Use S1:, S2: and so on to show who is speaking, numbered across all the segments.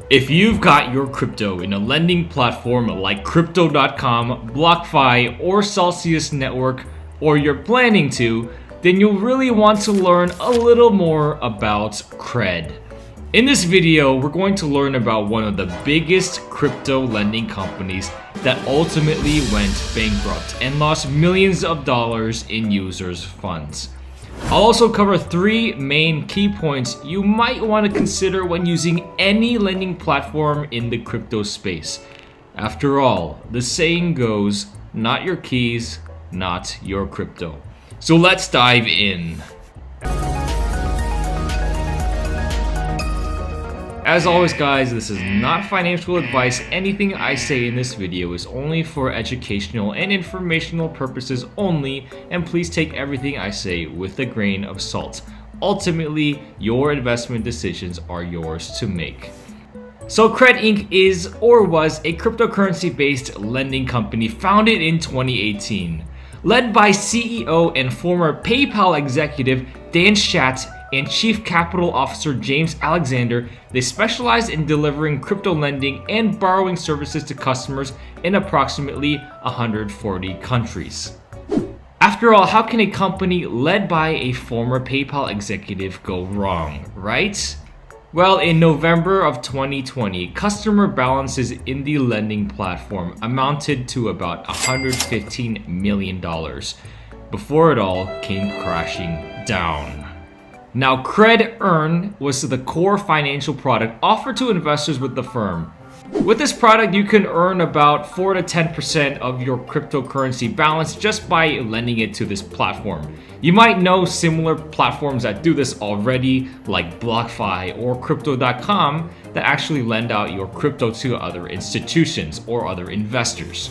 S1: If you've got your crypto in a lending platform like Crypto.com, BlockFi, or Celsius Network, or you're planning to, then you'll really want to learn a little more about Cred. In this video, we're going to learn about one of the biggest crypto lending companies that ultimately went bankrupt and lost millions of dollars in users' funds. I'll also cover 3 main key points you might want to consider when using any lending platform in the crypto space. After all, the saying goes, not your keys, not your crypto. So let's dive in. As always guys, this is not financial advice. Anything I say in this video is only for educational and informational purposes only, and please take everything I say with a grain of salt. Ultimately, your investment decisions are yours to make. So Cred Inc. is or was a cryptocurrency-based lending company founded in 2018. Led by CEO and former PayPal executive Dan Schatz and Chief Capital Officer James Alexander, they specialize in delivering crypto lending and borrowing services to customers in approximately 140 countries. After all, how can a company led by a former PayPal executive go wrong, right? Well, in November of 2020, customer balances in the lending platform amounted to about $115 million before it all came crashing down. Now, Cred Earn was the core financial product offered to investors with the firm. With this product, you can earn about 4 to 10% of your cryptocurrency balance just by lending it to this platform. You might know similar platforms that do this already, like BlockFi or Crypto.com, that actually lend out your crypto to other institutions or other investors.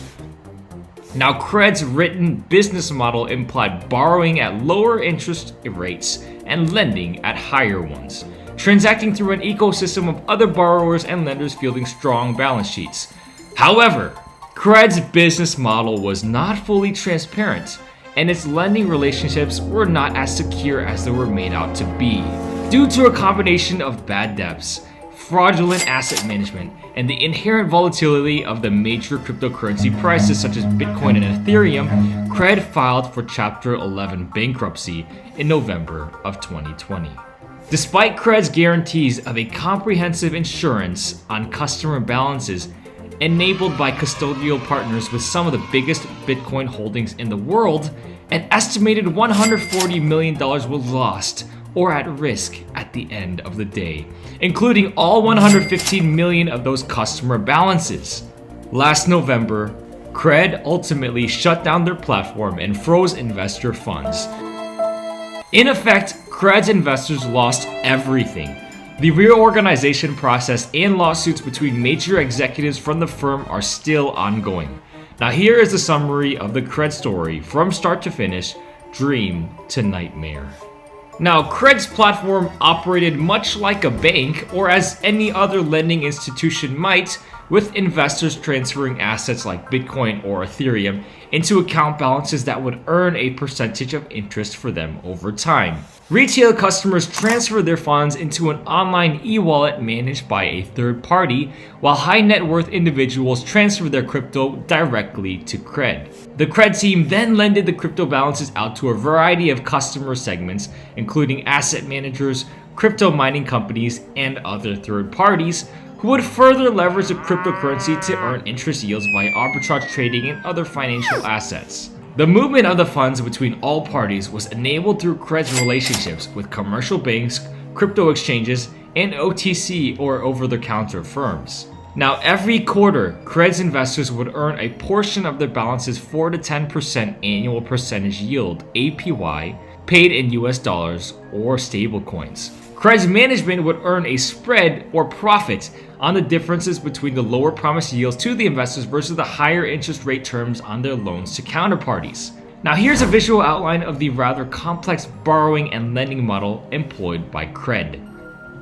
S1: Now, Cred's written business model implied borrowing at lower interest rates and lending at higher ones, transacting through an ecosystem of other borrowers and lenders fielding strong balance sheets. However, Cred's business model was not fully transparent, and its lending relationships were not as secure as they were made out to be, due to a combination of bad debts, fraudulent asset management, and the inherent volatility of the major cryptocurrency prices such as Bitcoin and Ethereum. Cred filed for Chapter 11 bankruptcy in November of 2020. Despite Cred's guarantees of a comprehensive insurance on customer balances enabled by custodial partners with some of the biggest Bitcoin holdings in the world, an estimated $140 million was lost or at risk at the end of the day, including all 115 million of those customer balances. Last November, Cred ultimately shut down their platform and froze investor funds. In effect, Cred's investors lost everything. The reorganization process and lawsuits between major executives from the firm are still ongoing. Now here is the summary of the Cred story from start to finish, dream to nightmare. Now, Cred's platform operated much like a bank or as any other lending institution might, with investors transferring assets like Bitcoin or Ethereum into account balances that would earn a percentage of interest for them over time. Retail customers transfer their funds into an online e-wallet managed by a third party, while high net worth individuals transfer their crypto directly to Cred. The Cred team then lended the crypto balances out to a variety of customer segments, including asset managers, crypto mining companies, and other third parties, who would further leverage the cryptocurrency to earn interest yields via arbitrage trading and other financial assets. The movement of the funds between all parties was enabled through Cred's relationships with commercial banks, crypto exchanges, and OTC or over-the-counter firms. Now, every quarter, Cred's investors would earn a portion of their balances 4 to 10% annual percentage yield, APY, paid in US dollars or stablecoins. Cred's management would earn a spread or profit on the differences between the lower promised yields to the investors versus the higher interest rate terms on their loans to counterparties. Now here's a visual outline of the rather complex borrowing and lending model employed by Cred.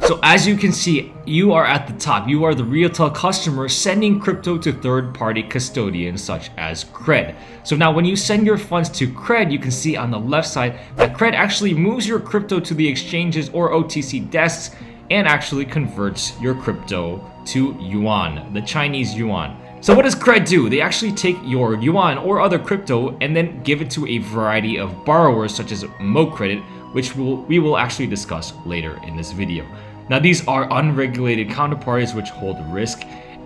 S1: So as you can see, you are at the top. You are the retail customer sending crypto to third-party custodians such as Cred. So now when you send your funds to Cred, you can see on the left side that Cred actually moves your crypto to the exchanges or OTC desks and actually converts your crypto to yuan, the Chinese yuan. So what does Cred do? They actually take your yuan or other crypto and then give it to a variety of borrowers such as MoCredit, which we will actually discuss later in this video. Now these are unregulated counterparties which hold risk.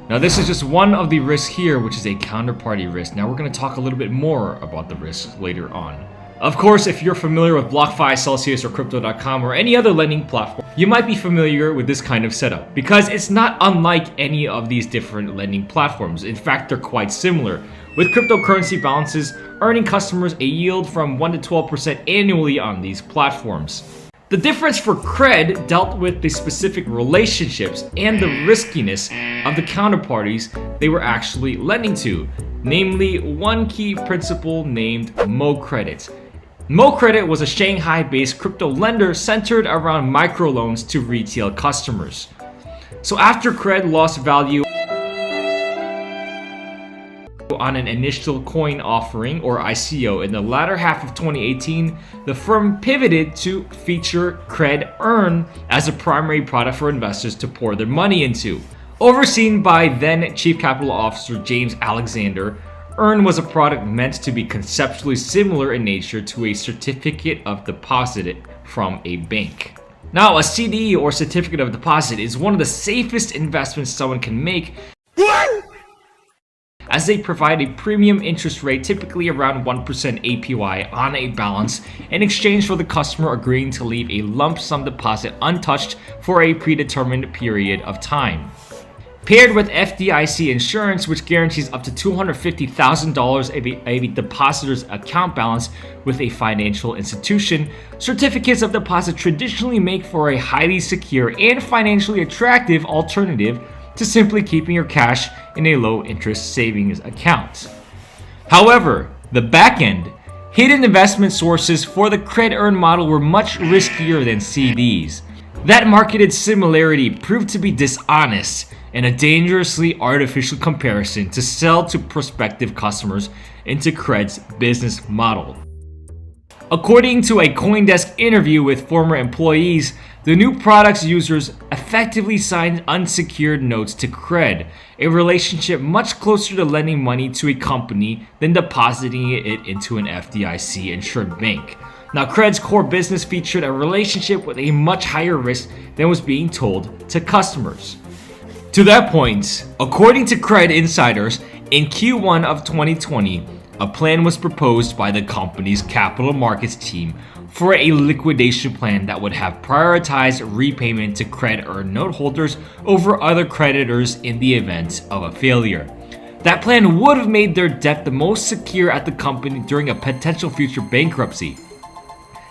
S1: Now this is just one of the risks here, which is a counterparty risk. Now we're going to talk a little bit more about the risks later on. Of course, if you're familiar with BlockFi, Celsius, or Crypto.com or any other lending platform, you might be familiar with this kind of setup because it's not unlike any of these different lending platforms. In fact, they're quite similar, with cryptocurrency balances earning customers a yield from 1 to 12% annually on these platforms. The difference for Cred dealt with the specific relationships and the riskiness of the counterparties they were actually lending to, namely one key principle named MoCredit. MoCredit was a Shanghai-based crypto lender centered around microloans to retail customers. So after Cred lost value on an initial coin offering or ICO in the latter half of 2018, the firm pivoted to feature Cred as a primary product for investors to pour their money into. Overseen by then Chief Capital Officer James Alexander, was a product meant to be conceptually similar in nature to a certificate of deposit from a bank. Now, a CD or certificate of deposit is one of the safest investments someone can make, as they provide a premium interest rate, typically around 1% APY on a balance, in exchange for the customer agreeing to leave a lump sum deposit untouched for a predetermined period of time. Paired with FDIC insurance, which guarantees up to $250,000 of a depositor's account balance with a financial institution, certificates of deposit traditionally make for a highly secure and financially attractive alternative to simply keeping your cash in a low-interest savings account. However, the back-end, hidden investment sources for the Cred model were much riskier than CDs. That marketed similarity proved to be dishonest and a dangerously artificial comparison to sell to prospective customers into Cred's business model. According to a CoinDesk interview with former employees, the new product's users effectively signed unsecured notes to Cred, a relationship much closer to lending money to a company than depositing it into an FDIC-insured bank. Now, Cred's core business featured a relationship with a much higher risk than was being told to customers. To that point, according to Cred insiders, in Q1 of 2020, a plan was proposed by the company's capital markets team for a liquidation plan that would have prioritized repayment to Cred note holders over other creditors in the event of a failure. That plan would have made their debt the most secure at the company during a potential future bankruptcy.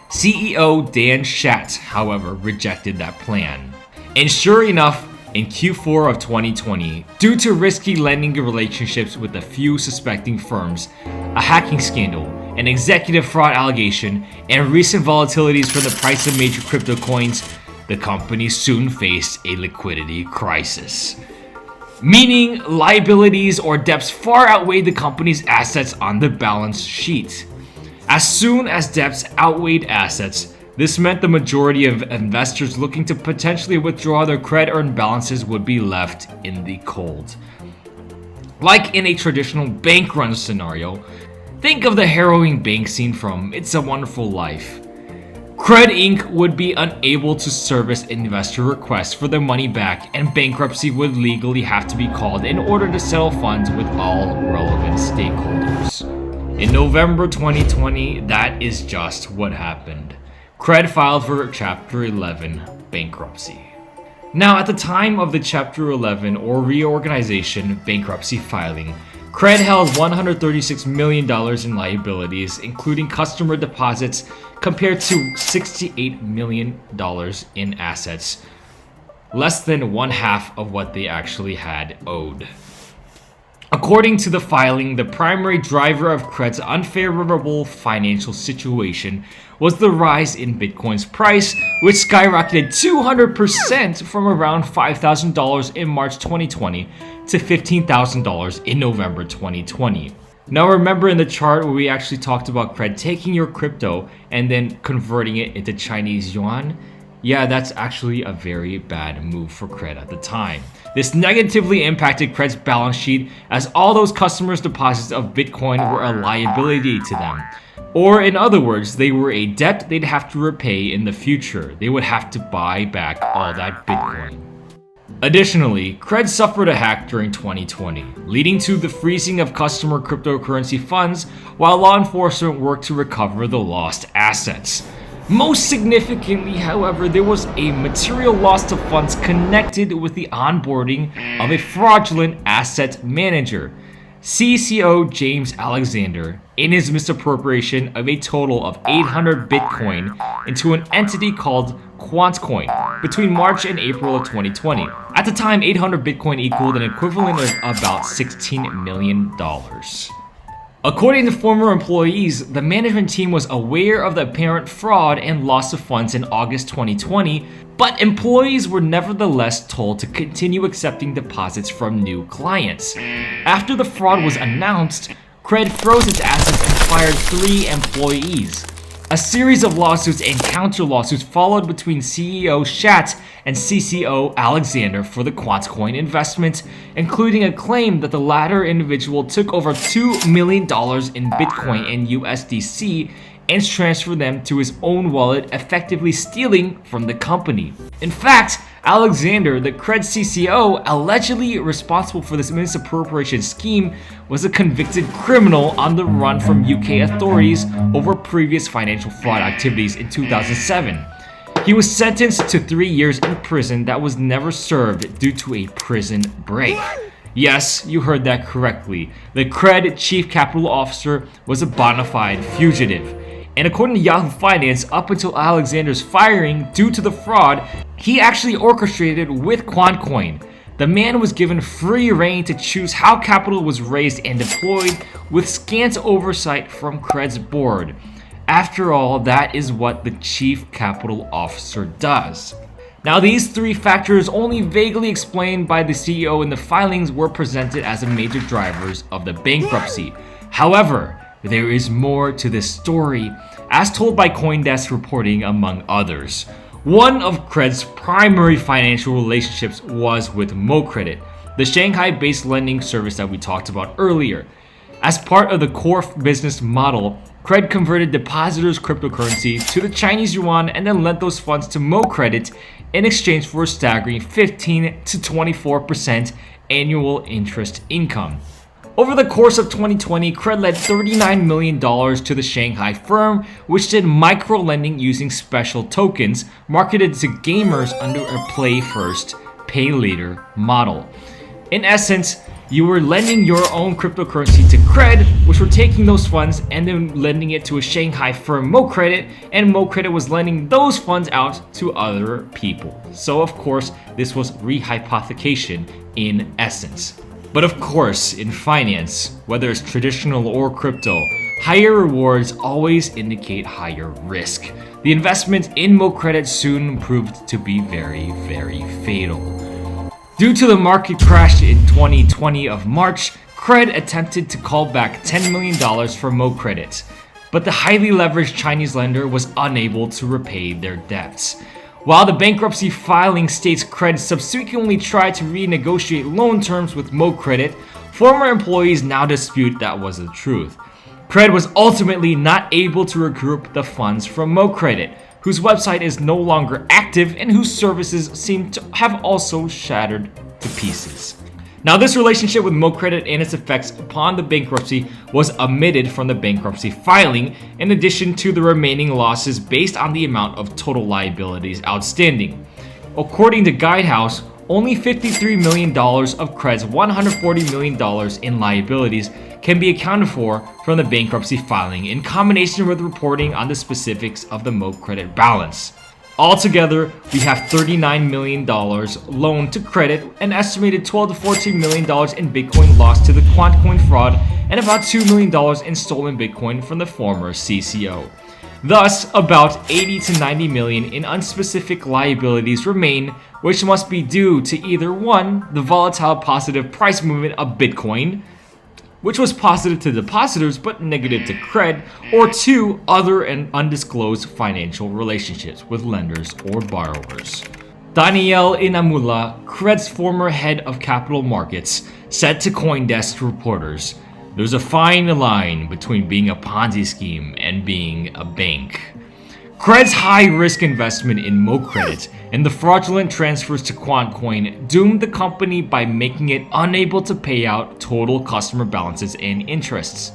S1: CEO Dan Schatz, however, rejected that plan. And sure enough, in Q4 of 2020, due to risky lending relationships with a few suspecting firms, a hacking scandal, an executive fraud allegation, and recent volatilities for the price of major crypto coins, the company soon faced a liquidity crisis. Meaning liabilities or debts far outweighed the company's assets on the balance sheet. As soon as debts outweighed assets, this meant the majority of investors looking to potentially withdraw their Cred balances would be left in the cold. Like in a traditional bank run scenario, think of the harrowing bank scene from It's a Wonderful Life. Cred Inc. would be unable to service investor requests for their money back, and bankruptcy would legally have to be called in order to settle funds with all relevant stakeholders. In November 2020, that is just what happened. Cred filed for Chapter 11 bankruptcy. Now, at the time of the Chapter 11 or reorganization bankruptcy filing, Cred held $136 million in liabilities, including customer deposits, compared to $68 million in assets, less than one half of what they actually had owed. According to the filing, the primary driver of Cred's unfavorable financial situation was the rise in Bitcoin's price, which skyrocketed 200% from around $5,000 in March 2020 to $15,000 in November 2020. Now remember in the chart where we actually talked about Cred taking your crypto and then converting it into Chinese yuan? Yeah, that's actually a very bad move for Cred at the time. This negatively impacted Cred's balance sheet as all those customers' deposits of Bitcoin were a liability to them. Or in other words, they were a debt they'd have to repay in the future. They would have to buy back all that Bitcoin. Additionally, Cred suffered a hack during 2020, leading to the freezing of customer cryptocurrency funds while law enforcement worked to recover the lost assets. Most significantly, however, there was a material loss of funds connected with the onboarding of a fraudulent asset manager, CCO James Alexander, in his misappropriation of a total of 800 Bitcoin into an entity called QuantCoin between March and April of 2020. At the time, 800 Bitcoin equaled an equivalent of about $16 million. According to former employees, the management team was aware of the apparent fraud and loss of funds in August 2020, but employees were nevertheless told to continue accepting deposits from new clients. After the fraud was announced, Cred froze its assets and fired 3 employees. A series of lawsuits and counter-lawsuits followed between CEO Schatz and CCO Alexander for the QuantCoin investment, including a claim that the latter individual took over $2 million in Bitcoin and USDC and transferred them to his own wallet, effectively stealing from the company. In fact, Alexander, the Cred CCO, allegedly responsible for this misappropriation scheme, was a convicted criminal on the run from UK authorities over previous financial fraud activities in 2007. He was sentenced to 3 years in prison that was never served due to a prison break. Yes, you heard that correctly. The Cred Chief Capital Officer was a bona fide fugitive. And according to Yahoo Finance, up until Alexander's firing due to the fraud, he actually orchestrated with QuantCoin. The man was given free rein to choose how capital was raised and deployed with scant oversight from Cred's board. After all, that is what the Chief Capital Officer does. Now, these 3 factors, only vaguely explained by the CEO in the filings, were presented as the major drivers of the bankruptcy. However, there is more to this story, as told by CoinDesk reporting among others. One of Cred's primary financial relationships was with MoCredit, the Shanghai-based lending service that we talked about earlier. As part of the core business model, Cred converted depositors' cryptocurrency to the Chinese yuan and then lent those funds to MoCredit in exchange for a staggering 15 to 24% annual interest income. Over the course of 2020, Cred lent $39 million to the Shanghai firm, which did micro-lending using special tokens marketed to gamers under a play first, pay later model. In essence, you were lending your own cryptocurrency to Cred, which were taking those funds and then lending it to a Shanghai firm, MoCredit, and MoCredit was lending those funds out to other people. So of course, this was rehypothecation in essence. But of course, in finance, whether it's traditional or crypto, higher rewards always indicate higher risk. The investment in MoCredit soon proved to be very, very fatal. Due to the market crash in 2020 of March, Cred attempted to call back $10 million from MoCredit, but the highly leveraged Chinese lender was unable to repay their debts. While the bankruptcy filing states Cred subsequently tried to renegotiate loan terms with MoCredit, former employees now dispute that was the truth. Cred was ultimately not able to recoup the funds from MoCredit, whose website is no longer active and whose services seem to have also shattered to pieces. Now, this relationship with MoCredit and its effects upon the bankruptcy was omitted from the bankruptcy filing, in addition to the remaining losses based on the amount of total liabilities outstanding. According to Guidehouse, only $53 million of Cred's $140 million in liabilities can be accounted for from the bankruptcy filing in combination with reporting on the specifics of the MoCredit balance. Altogether, we have $39 million loaned to Credit, an estimated $12 to $14 million in Bitcoin lost to the QuantCoin fraud, and about $2 million in stolen Bitcoin from the former CCO. Thus, about 80 to 90 million in unspecific liabilities remain, which must be due to either 1. The volatile positive price movement of Bitcoin, which was positive to depositors but negative to Cred, or 2, other and undisclosed financial relationships with lenders or borrowers. Daniel Inamula, Cred's former head of capital markets, said to CoinDesk reporters, "There's a fine line between being a Ponzi scheme and being a bank." Cred's high-risk investment in MoCredit and the fraudulent transfers to QuantCoin doomed the company by making it unable to pay out total customer balances and interests.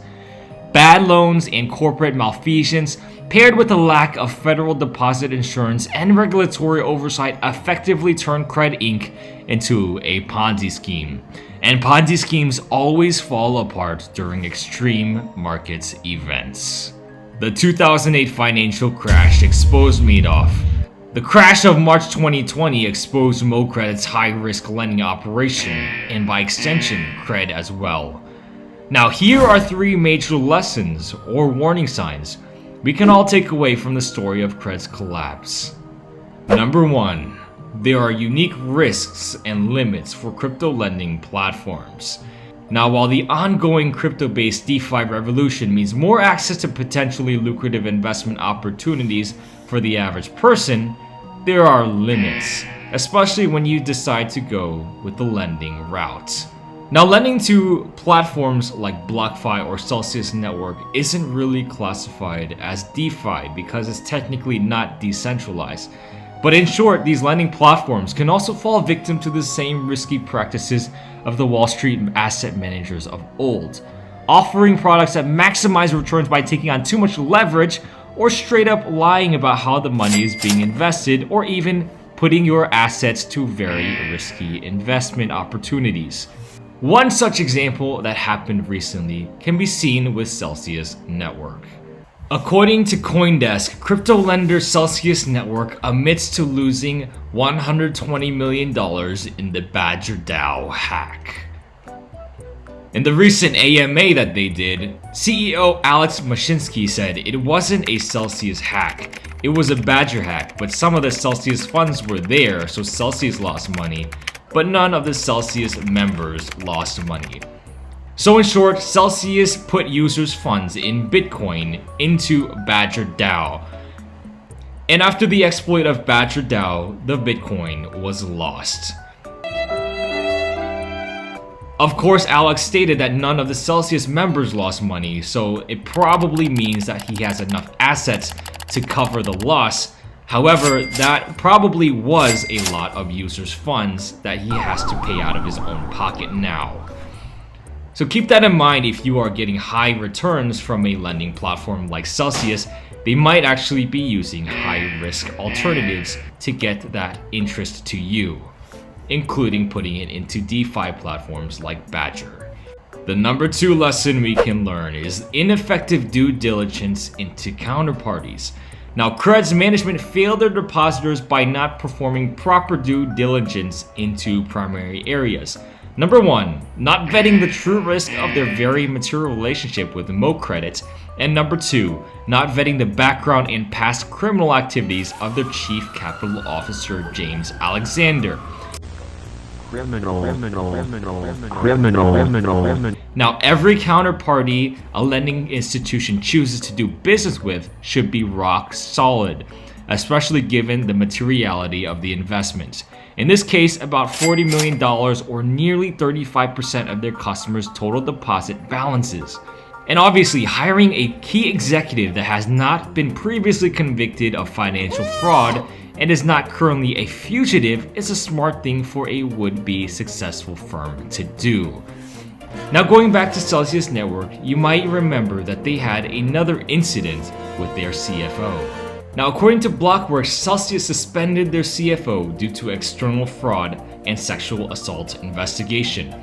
S1: Bad loans and corporate malfeasance, paired with a lack of federal deposit insurance and regulatory oversight, effectively turned Cred Inc. into a Ponzi scheme. And Ponzi schemes always fall apart during extreme market events. The 2008 financial crash exposed Madoff. The crash of March 2020 exposed MoCredit's high-risk lending operation, and by extension, Cred as well. Now here are 3 major lessons or warning signs we can all take away from the story of Cred's collapse. Number 1. There are unique risks and limits for crypto lending platforms. Now, while the ongoing crypto-based DeFi revolution means more access to potentially lucrative investment opportunities for the average person, there are limits, especially when you decide to go with the lending route. Now, lending to platforms like BlockFi or Celsius Network isn't really classified as DeFi because it's technically not decentralized. But in short, these lending platforms can also fall victim to the same risky practices of the Wall Street asset managers of old, offering products that maximize returns by taking on too much leverage or straight up lying about how the money is being invested, or even putting your assets to very risky investment opportunities. One such example that happened recently can be seen with Celsius Network. According to CoinDesk, crypto lender Celsius Network admits to losing $120 million in the Badger DAO hack. In the recent AMA that they did, CEO Alex Mashinsky said it wasn't a Celsius hack, it was a Badger hack, but some of the Celsius funds were there, so Celsius lost money, but none of the Celsius members lost money. So in short, Celsius put users' funds in Bitcoin into Badger DAO. And after the exploit of Badger DAO, the Bitcoin was lost. Of course, Alex stated that none of the Celsius members lost money, so it probably means that he has enough assets to cover the loss. However, that probably was a lot of users' funds that he has to pay out of his own pocket now. So keep that in mind if you are getting high returns from a lending platform like Celsius. They might actually be using high-risk alternatives to get that interest to you, including putting it into DeFi platforms like Badger. The number 2 lesson we can learn is ineffective due diligence into counterparties. Now, Cred's management failed their depositors by not performing proper due diligence into primary areas. Number 1, not vetting the true risk of their very material relationship with MoCredit. And number 2, not vetting the background and past criminal activities of their chief capital officer, James Alexander. Criminal. Now, every counterparty a lending institution chooses to do business with should be rock solid, especially given the materiality of the investment. In this case, about $40 million or nearly 35% of their customers' total deposit balances. And obviously, hiring a key executive that has not been previously convicted of financial fraud and is not currently a fugitive is a smart thing for a would-be successful firm to do. Now, going back to Celsius Network, you might remember that they had another incident with their CFO. Now, according to Blockworks, Celsius suspended their CFO due to external fraud and sexual assault investigation.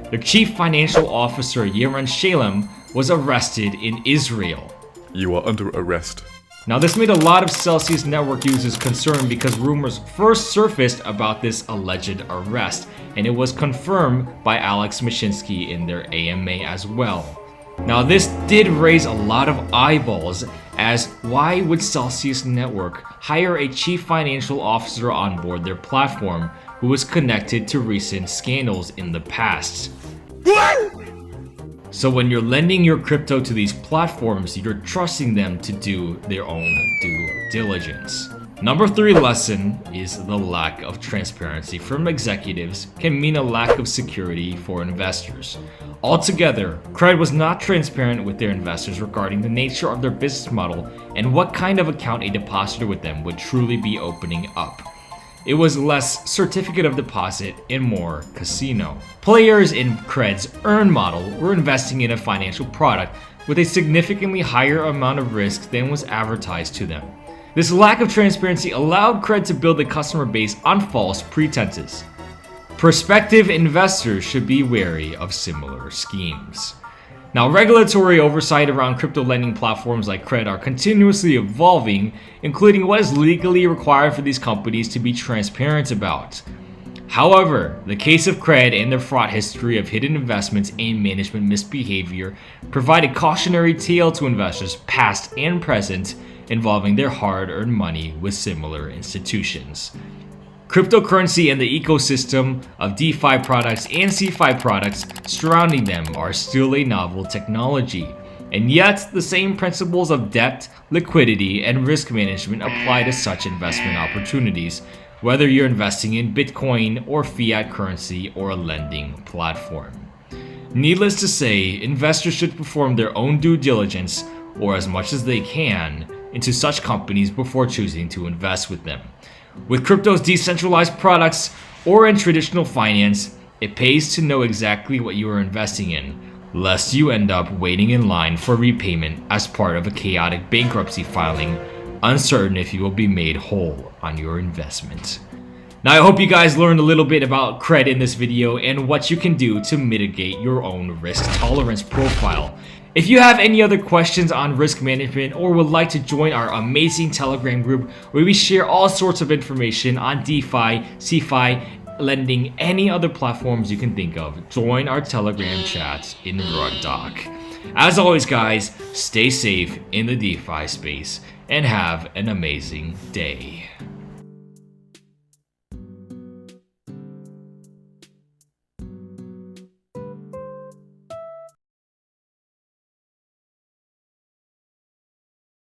S1: Their chief financial officer, Yeran Shalem, was arrested in Israel.
S2: You are under arrest.
S1: Now, this made a lot of Celsius Network users concerned because rumors first surfaced about this alleged arrest, and it was confirmed by Alex Mashinsky in their AMA as well. Now, this did raise a lot of eyeballs, as why would Celsius Network hire a chief financial officer on board their platform who was connected to recent scandals in the past? So when you're lending your crypto to these platforms, you're trusting them to do their own due diligence. Number 3 lesson is the lack of transparency from executives can mean a lack of security for investors. Altogether, Cred was not transparent with their investors regarding the nature of their business model and what kind of account a depositor with them would truly be opening up. It was less certificate of deposit and more casino. Players in Cred's earn model were investing in a financial product with a significantly higher amount of risk than was advertised to them. This lack of transparency allowed Cred to build a customer base on false pretenses. Prospective investors should be wary of similar schemes. Now, regulatory oversight around crypto lending platforms like Cred are continuously evolving, including what is legally required for these companies to be transparent about. However, the case of Cred and their fraught history of hidden investments and management misbehavior provide a cautionary tale to investors past and present involving their hard-earned money with similar institutions. Cryptocurrency and the ecosystem of DeFi products and CeFi products surrounding them are still a novel technology, and yet the same principles of debt, liquidity, and risk management apply to such investment opportunities, whether you're investing in Bitcoin or fiat currency or a lending platform. Needless to say, investors should perform their own due diligence, or as much as they can, into such companies before choosing to invest with them. With crypto's decentralized products or in traditional finance, it pays to know exactly what you are investing in, lest you end up waiting in line for repayment as part of a chaotic bankruptcy filing, uncertain if you will be made whole on your investment. Now, I hope you guys learned a little bit about Cred in this video and what you can do to mitigate your own risk tolerance profile. If you have any other questions on risk management or would like to join our amazing Telegram group where we share all sorts of information on DeFi, CeFi, lending, any other platforms you can think of, join our Telegram chats in RugDoc. As always, guys, stay safe in the DeFi space and have an amazing day.